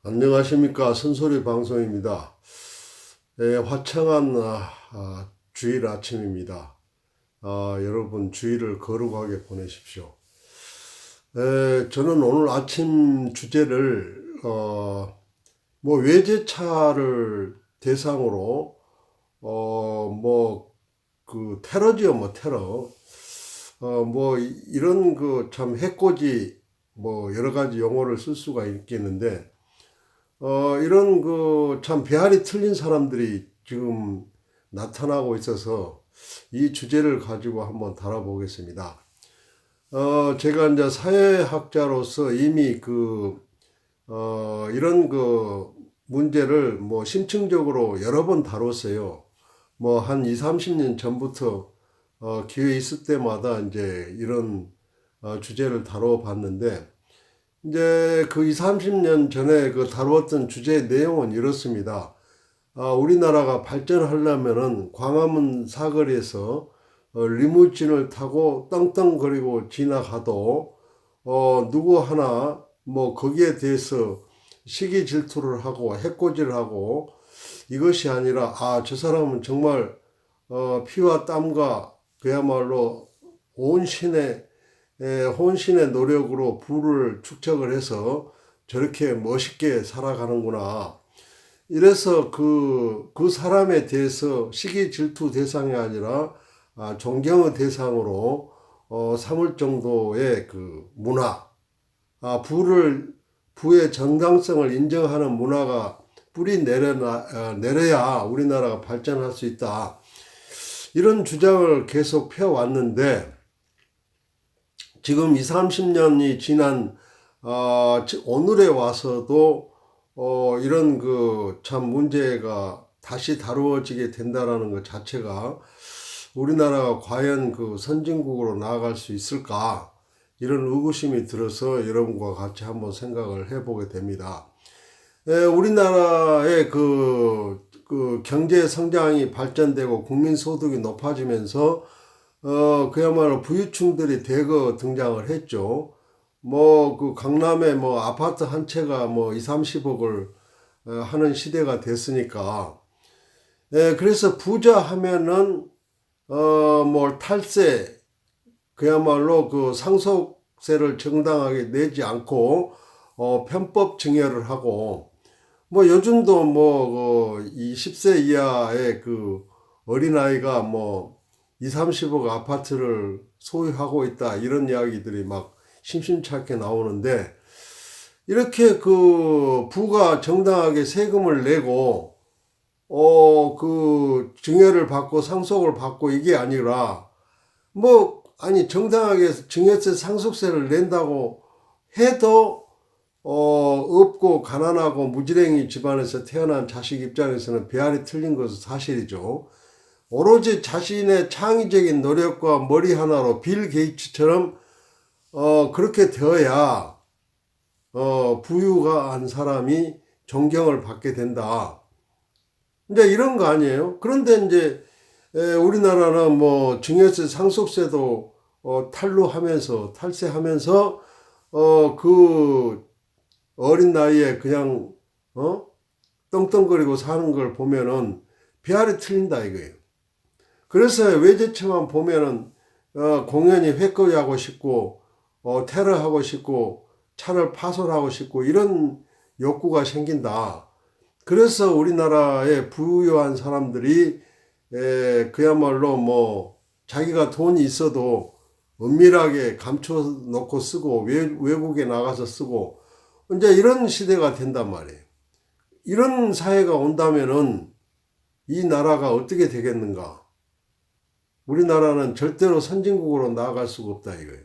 안녕하십니까. 선소리 방송입니다. 화창한 주일 아침입니다. 여러분 주일을 거룩하게 보내십시오. 저는 오늘 아침 주제를 외제차를 대상으로 테러지요. 테러. 이런 그 참 해코지 여러 가지 용어를 쓸 수가 있겠는데 이런 그 참 배알이 틀린 사람들이 지금 나타나고 있어서 이 주제를 가지고 한번 다뤄보겠습니다. 제가 이제 사회학자로서 이미 이런 그 문제를 심층적으로 여러 번 다뤘어요. 한 2, 30년 전부터 기회 있을 때마다 이제 이런 주제를 다뤄봤는데, 이제 그 2, 30년 전에 그 다루었던 주제의 내용은 이렇습니다. 우리나라가 발전하려면은 광화문 사거리에서 리무진을 타고 떵떵거리고 지나가도 누구 하나 거기에 대해서 시기 질투를 하고 해코지를 하고 이것이 아니라 저 사람은 정말 피와 땀과 그야말로 온 신의 혼신의 노력으로 부를 축적을 해서 저렇게 멋있게 살아가는구나. 이래서 그 사람에 대해서 시기 질투 대상이 아니라 존경의 대상으로 삼을 정도의 그 문화, 부의 정당성을 인정하는 문화가 뿌리 내려야 우리나라가 발전할 수 있다. 이런 주장을 계속 펴왔는데, 지금 2, 30년이 지난 오늘에 와서도 이런 그 참 문제가 다시 다루어지게 된다라는 것 자체가 우리나라가 과연 그 선진국으로 나아갈 수 있을까, 이런 의구심이 들어서 여러분과 같이 한번 생각을 해보게 됩니다. 우리나라의 그 경제 성장이 발전되고 국민 소득이 높아지면서 그야말로 부유층들이 대거 등장을 했죠. 그 강남에 아파트 한 채가 2, 30억을 하는 시대가 됐으니까. 그래서 부자 하면은 탈세, 그야말로 그 상속세를 정당하게 내지 않고 편법 증여를 하고, 요즘도 이 10세 이하의 그 어린아이가 2, 30억 아파트를 소유하고 있다, 이런 이야기들이 막 심심찮게 나오는데, 이렇게 그 부가 정당하게 세금을 내고 그 증여를 받고 상속을 받고 이게 아니라 정당하게 증여세 상속세를 낸다고 해도 없고 가난하고 무지랭이 집안에서 태어난 자식 입장에서는 배알이 틀린 것은 사실이죠. 오로지 자신의 창의적인 노력과 머리 하나로 빌 게이츠처럼 그렇게 되어야 부유한 사람이 존경을 받게 된다. 이제 이런 거 아니에요? 그런데 이제 우리나라는 증여세 상속세도 탈세하면서 그 어린 나이에 그냥 떵떵거리고 사는 걸 보면은 배알이 틀린다 이거예요. 그래서 외제차만 보면은 공연히 회거리하고 싶고 테러하고 싶고 차를 파손하고 싶고 이런 욕구가 생긴다. 그래서 우리나라의 부유한 사람들이 그야말로 자기가 돈이 있어도 은밀하게 감춰놓고 쓰고 외국에 나가서 쓰고 이제 이런 시대가 된단 말이에요. 이런 사회가 온다면은 이 나라가 어떻게 되겠는가? 우리나라는 절대로 선진국으로 나아갈 수가 없다 이거예요.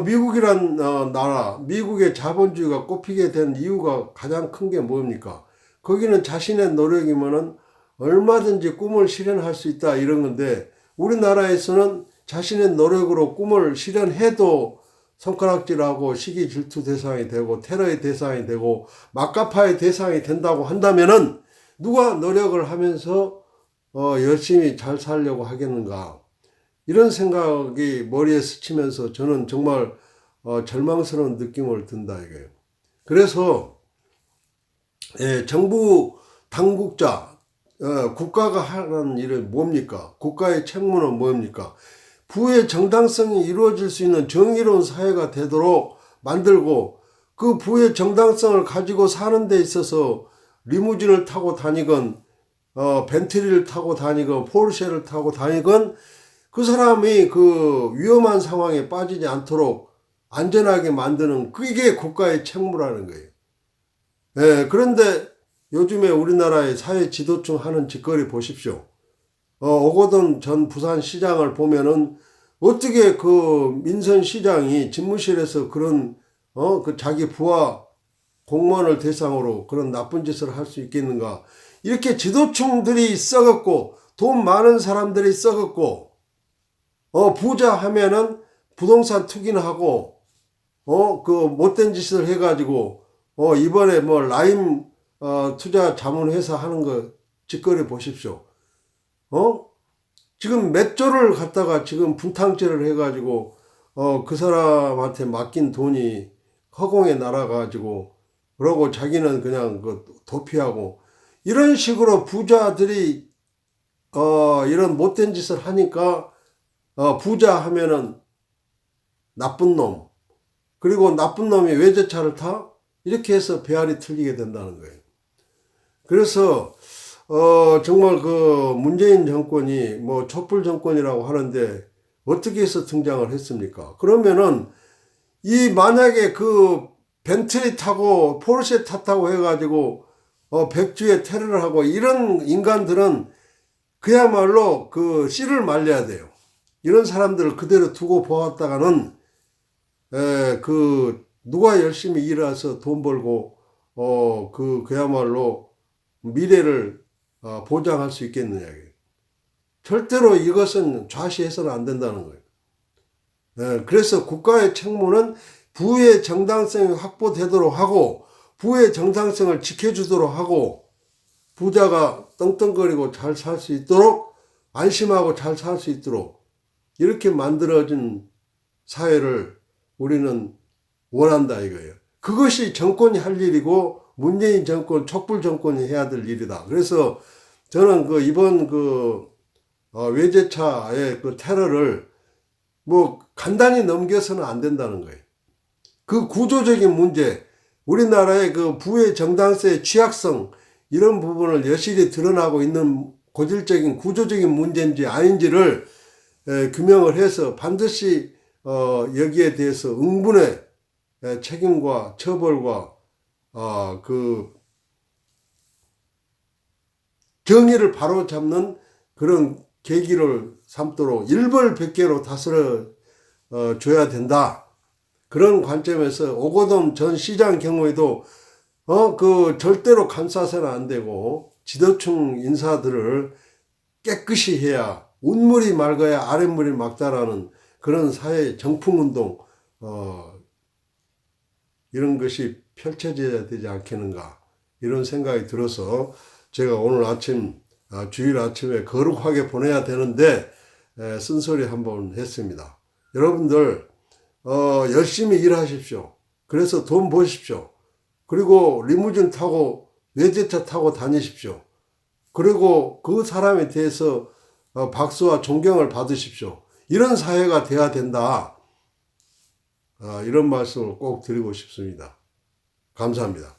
미국이란 나라, 미국의 자본주의가 꼽히게 된 이유가 가장 큰 게 뭡니까? 거기는 자신의 노력이면은 얼마든지 꿈을 실현할 수 있다 이런 건데, 우리나라에서는 자신의 노력으로 꿈을 실현해도 손가락질하고 시기 질투 대상이 되고 테러의 대상이 되고 막가파의 대상이 된다고 한다면은 누가 노력을 하면서 열심히 잘 살려고 하겠는가? 이런 생각이 머리에 스치면서 저는 정말 절망스러운 느낌을 든다 이거예요. 그래서 예, 정부 당국자, 국가가 하는 일은 뭡니까? 국가의 책무는 뭡니까? 부의 정당성이 이루어질 수 있는 정의로운 사회가 되도록 만들고 그 부의 정당성을 가지고 사는 데 있어서 리무진을 타고 다니건 벤트리를 타고 다니건 포르쉐를 타고 다니건 그 사람이 그 위험한 상황에 빠지지 않도록 안전하게 만드는 그게 국가의 책무라는 거예요. 예, 그런데 요즘에 우리나라의 사회 지도층 하는 짓거리 보십시오. 오거돈 전 부산시장을 보면은 어떻게 그 민선 시장이 집무실에서 그런 그 자기 부하 공무원을 대상으로 그런 나쁜 짓을 할 수 있겠는가? 이렇게 지도층들이 썩었고 돈 많은 사람들이 썩었고 부자 하면은 부동산 투기는 하고 그 못된 짓을 해가지고 이번에 뭐 라임 투자 자문회사 하는 거 짓거리 보십시오. 지금 몇 조를 갖다가 지금 분탕질을 해가지고 그 사람한테 맡긴 돈이 허공에 날아가지고 그러고 자기는 그냥 그 도피하고 이런 식으로 부자들이 이런 못된 짓을 하니까 부자 하면은 나쁜 놈, 그리고 나쁜 놈이 외제차를 타? 이렇게 해서 배알이 틀리게 된다는 거예요. 그래서 정말 그 문재인 정권이 뭐 촛불 정권이라고 하는데 어떻게 해서 등장을 했습니까? 그러면은 이 만약에 그 벤틀리 타고 포르쉐 탔다고 해가지고 백주에 테러를 하고 이런 인간들은 그야말로 그 씨를 말려야 돼요. 이런 사람들을 그대로 두고 보았다가는 그 누가 열심히 일해서 돈 벌고 그야말로 미래를 보장할 수 있겠느냐. 절대로 이것은 좌시해서는 안 된다는 거예요. 그래서 국가의 책무는 부의 정당성이 확보되도록 하고 부의 정당성을 지켜주도록 하고 부자가 떵떵거리고 잘 살 수 있도록 안심하고 잘 살 수 있도록 이렇게 만들어진 사회를 우리는 원한다 이거예요. 그것이 정권이 할 일이고 문재인 정권, 촛불 정권이 해야 될 일이다. 그래서 저는 그 이번 그 외제차의 그 테러를 뭐 간단히 넘겨서는 안 된다는 거예요. 그 구조적인 문제, 우리나라의 그 부의 정당성의 취약성 이런 부분을 여실히 드러나고 있는 고질적인 구조적인 문제인지 아닌지를 규명을 해서 반드시 여기에 대해서 응분의 책임과 처벌과 그 정의를 바로잡는 그런 계기를 삼도록 일벌백계로 다스려 줘야 된다. 그런 관점에서 오거돈 전 시장 경우에도 그 절대로 감싸서는 안 되고 지도층 인사들을 깨끗이 해야 운물이 맑아야 아랫물이 맑다라는 그런 사회 정풍운동 이런 것이 펼쳐져야 되지 않겠는가 이런 생각이 들어서 제가 오늘 아침 주일 아침에 거룩하게 보내야 되는데 쓴소리 한번 했습니다. 여러분들 열심히 일하십시오. 그래서 돈 버십시오. 그리고 리무진 타고 외제차 타고 다니십시오. 그리고 그 사람에 대해서 박수와 존경을 받으십시오. 이런 사회가 돼야 된다. 이런 말씀을 꼭 드리고 싶습니다. 감사합니다.